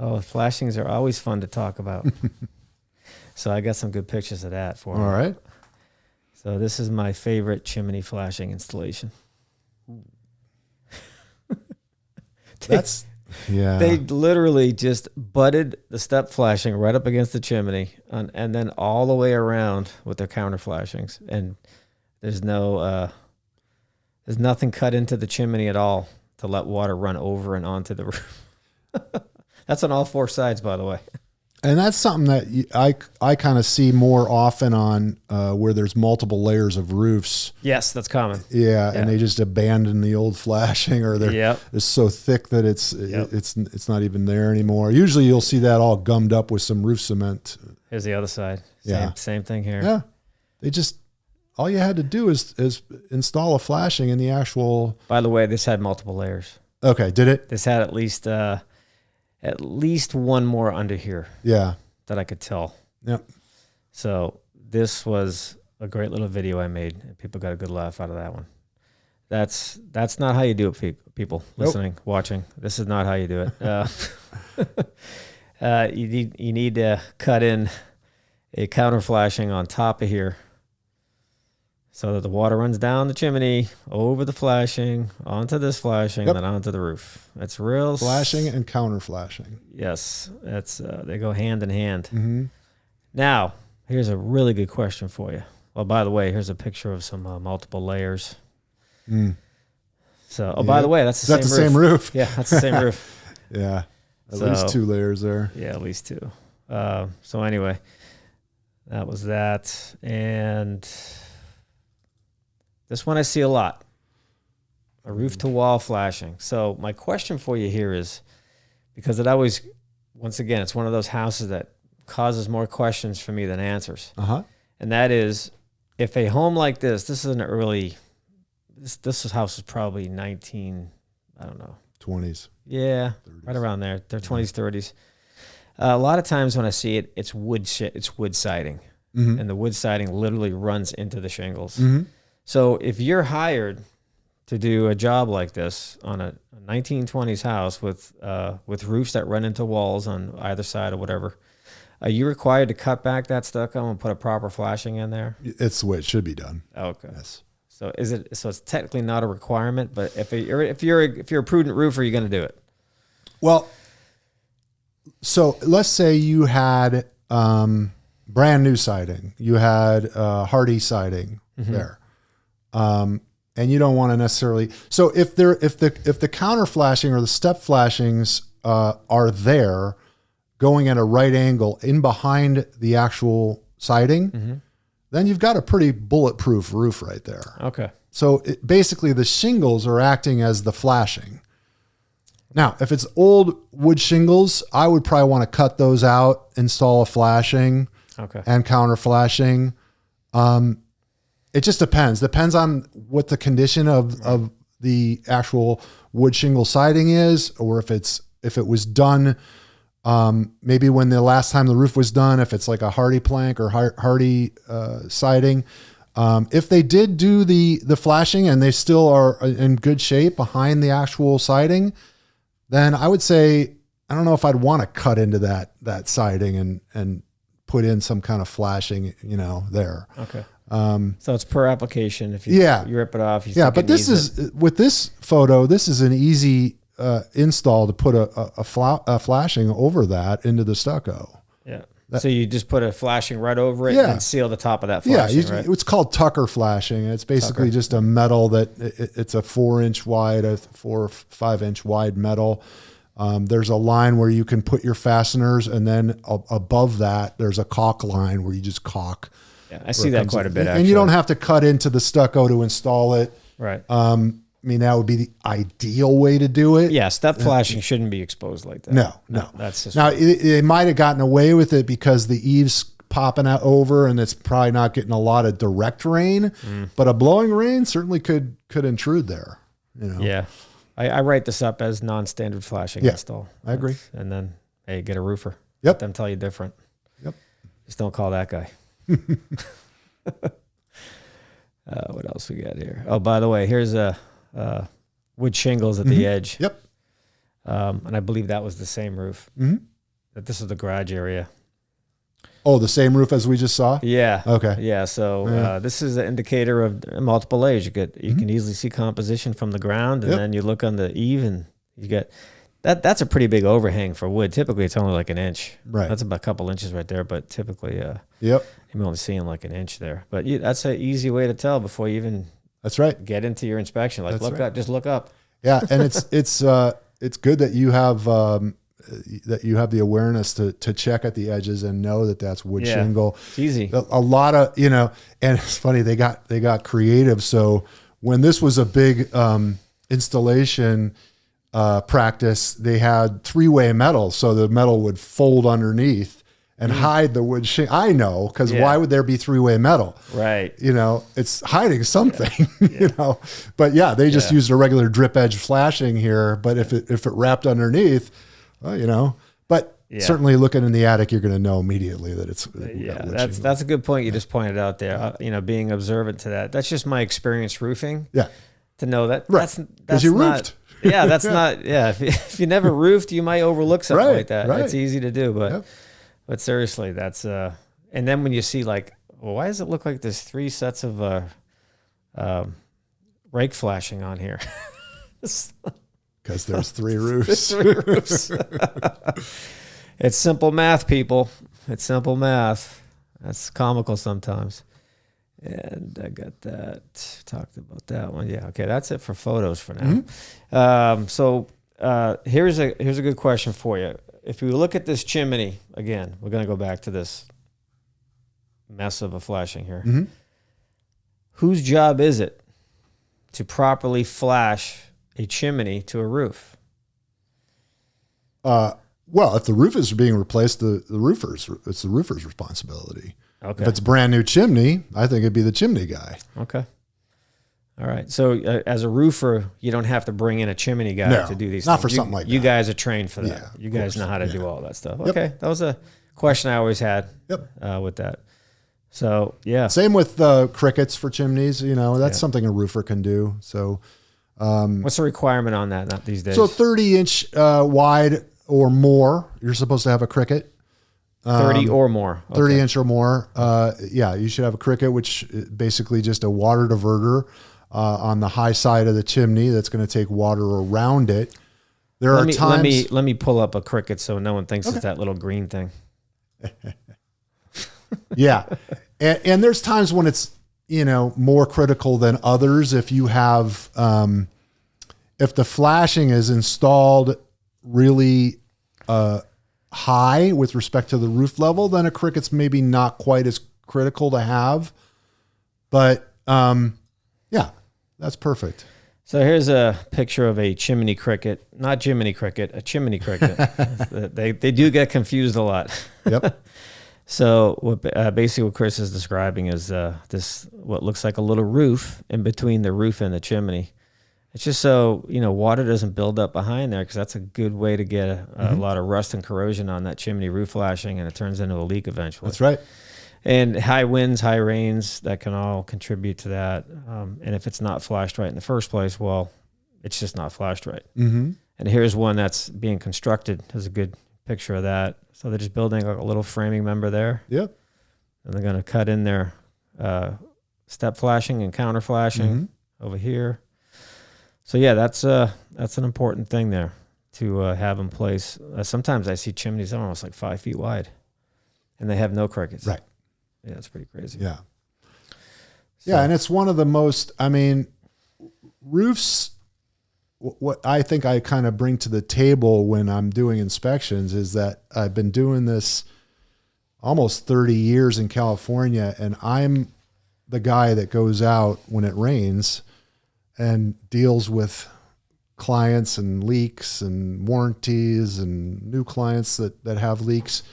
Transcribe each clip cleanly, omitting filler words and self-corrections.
Oh, flashings are always fun to talk about. So I got some good pictures of that for you. All right. So this is my favorite chimney flashing installation. That's, yeah. They literally just butted the step flashing right up against the chimney and then all the way around with their counter flashings. And there's nothing cut into the chimney at all to let water run over and onto the roof. That's on all four sides, by the way. And that's something that I kind of see more often on where there's multiple layers of roofs. Yes, that's common. Yeah, and they just abandon the old flashing, or they're it's so thick that it's not even there anymore. Usually, you'll see that all gummed up with some roof cement. Here's the other side. Same thing here. Yeah, they just all you had to do is install a flashing in the actual. By the way, this had multiple layers. Okay, did it? This had at least one more under here. Yeah. That I could tell. Yep. So this was a great little video I made, and people got a good laugh out of that one. That's not how you do it, people listening, watching. This is not how you do it. You need to cut in a counter flashing on top of here so that the water runs down the chimney, over the flashing, onto this flashing, and then onto the roof. It's real. Flashing and counter flashing. Yes, that's they go hand in hand. Mm-hmm. Now, here's a really good question for you. Well, by the way, here's a picture of some multiple layers. Mm. So, by the way, that's the same roof. Yeah, that's the same roof. Yeah, at least 2 layers there. Yeah, at least 2. So anyway, that was that. And this one I see a lot. A roof-to-wall flashing. So my question for you here is, because it always, once again, it's one of those houses that causes more questions for me than answers. Uh-huh. And that is, if a home like this is an early, this house is probably 20s. Yeah, 30s. Right around there. They're 20s, 30s. A lot of times when I see it, it's wood siding. Mm-hmm. And the wood siding literally runs into the shingles. Mm-hmm. So if you're hired to do a job like this on a 1920s house with roofs that run into walls on either side or whatever, are you required to cut back that stucco and put a proper flashing in there? It's the way it should be done. Okay. Yes. So it's technically not a requirement, but if you're a prudent roofer, you're going to do it. Well, so let's say you had brand new siding. You had hardy siding there. And you don't want to necessarily. So if the counter flashing or the step flashings are there, going at a right angle in behind the actual siding, then you've got a pretty bulletproof roof right there. Okay. So basically, the shingles are acting as the flashing. Now, if it's old wood shingles, I would probably want to cut those out, install a flashing, and counter flashing. It just depends. Depends on what the condition of the actual wood shingle siding is, or if it was done, maybe when the last time the roof was done, if it's like a hardy plank or hardy siding. If they did do the flashing and they still are in good shape behind the actual siding, then I would say, I don't know if I'd want to cut into that siding and put in some kind of flashing, there. Okay. So it's per application. If you rip it off, but this is with this photo. This is an easy install to put a flashing over that into the stucco. Yeah. So you just put a flashing right over it and seal the top of that flashing. Yeah, it's called Tucker flashing. It's basically just a metal that it's a 4-inch wide, a 4 or 5-inch wide metal. There's a line where you can put your fasteners, and then above that, there's a caulk line where you just caulk. Yeah, I see that quite a bit, actually. And you don't have to cut into the stucco to install it. Right. I mean, that would be the ideal way to do it. Yeah, step flashing shouldn't be exposed like that. No. That's just now, it might have gotten away with it because the eaves popping out over and it's probably not getting a lot of direct rain, but a blowing rain certainly could intrude there. Yeah. I write this up as non-standard flashing install. I agree. And then, hey, get a roofer. Yep. Let them tell you different. Yep. Just don't call that guy. What else we got here? Oh, by the way, here's wood shingles at the edge. Yep. And I believe that was the same roof. that this is the garage area. Oh, the same roof as we just saw? Yeah. Okay. Yeah. So this is an indicator of multiple layers. You can easily see composition from the ground, and then you look on the eave, and you get that's a pretty big overhang for wood. Typically, it's only like an inch. Right. That's about a couple inches right there, but typically, you're only seeing like an inch there. But that's an easy way to tell before you even get into your inspection. Like up, just look up. Yeah, and it's good that you have the awareness to check at the edges and know that that's wood shingle. It's easy. A lot of, and it's funny, they got creative. So when this was a big installation practice, they had 3-way metal, so the metal would fold underneath and hide the wood shingle. I know, because why would there be 3-way metal? Right. It's hiding something, But they just used a regular drip edge flashing here. But if it wrapped underneath, well, but certainly looking in the attic, you're going to know immediately that it's that's a good point you just pointed out there. Being observant to that. That's just my experience roofing. Yeah. To know that that's you not, roofed. Yeah, that's not. Yeah, if you never roofed, you might overlook something like that. Right. It's easy to do, but seriously, that's and then when you see like, well, why does it look like there's 3 sets of rake flashing on here? Because there's 3 roofs. 3 roofs. It's simple math, people. It's simple math. That's comical sometimes. And I got that. Talked about that one. Yeah. Okay. That's it for photos for now. So here's a good question for you. If we look at this chimney again, we're going to go back to this mess of a flashing here. Whose job is it to properly flash a chimney to a roof? Well, if the roof is being replaced, it's the roofer's responsibility. Okay. If it's a brand new chimney, I think it'd be the chimney guy. Okay. All right. So as a roofer, you don't have to bring in a chimney guy to do these not things. For something like that. You guys are trained for that. Yeah, you guys know how to do all that stuff. Yep. Okay. That was a question I always had with that. So, yeah. Same with crickets for chimneys. That's something a roofer can do. So what's the requirement on that not these days? So 30-inch wide or more, you're supposed to have a cricket. 30 or more. Okay. 30 inch or more. You should have a cricket, which is basically just a water diverter on the high side of the chimney that's going to take water around it. Let me pull up a cricket so no one thinks it's that little green thing. Yeah. And there's times when it's, more critical than others. If you have, if the flashing is installed really high with respect to the roof level, then a cricket's maybe not quite as critical to have. But that's perfect. So here's a picture of a chimney cricket, not Jiminy Cricket, a chimney cricket. They do get confused a lot. Yep. So basically what Chris is describing is this what looks like a little roof in between the roof and the chimney. It's just so, water doesn't build up behind there, because that's a good way to get a lot of rust and corrosion on that chimney roof flashing, and it turns into a leak eventually. That's right. And high winds, high rains, that can all contribute to that. And if it's not flashed right in the first place, well, it's just not flashed right. Mm-hmm. And here's one that's being constructed. There's a good picture of that. So they're just building like a little framing member there. Yep. And they're going to cut in their step flashing and counter flashing over here. So yeah, that's an important thing there to have in place. Sometimes I see chimneys that are almost like 5 feet wide, and they have no crickets. Right. Yeah, it's pretty crazy. Yeah. So, yeah, and it's one of the most. Roofs. What I think I kind of bring to the table when I'm doing inspections is that I've been doing this almost 30 years in California, and I'm the guy that goes out when it rains and deals with clients and leaks and warranties and new clients that have leaks.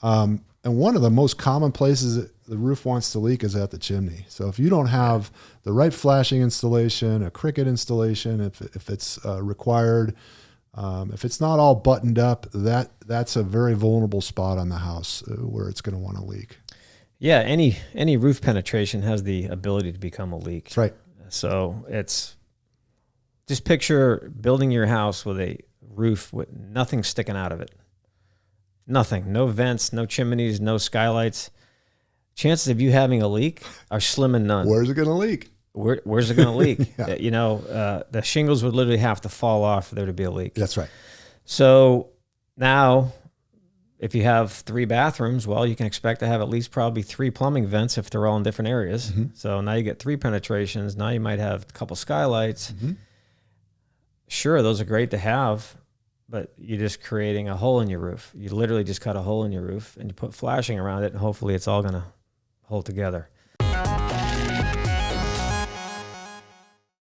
And one of the most common places that the roof wants to leak is at the chimney. So if you don't have the right flashing installation, a cricket installation, if it's required, if it's not all buttoned up, that's a very vulnerable spot on the house where it's going to want to leak. Yeah, any roof penetration has the ability to become a leak. That's right. So it's just picture building your house with a roof with nothing sticking out of it. Nothing. No vents, no chimneys, no skylights. Chances of you having a leak are slim and none. Where's it going to leak? Where's it going to leak? Yeah. You know, the shingles would literally have to fall off for there to be a leak. That's right. So now, if you have 3 bathrooms, well, you can expect to have at least probably 3 plumbing vents if they're all in different areas. Mm-hmm. So now you get 3 penetrations. Now you might have a couple skylights. Mm-hmm. Sure, those are great to have, but you're just creating a hole in your roof. You literally just cut a hole in your roof and you put flashing around it, and hopefully it's all going to hold together.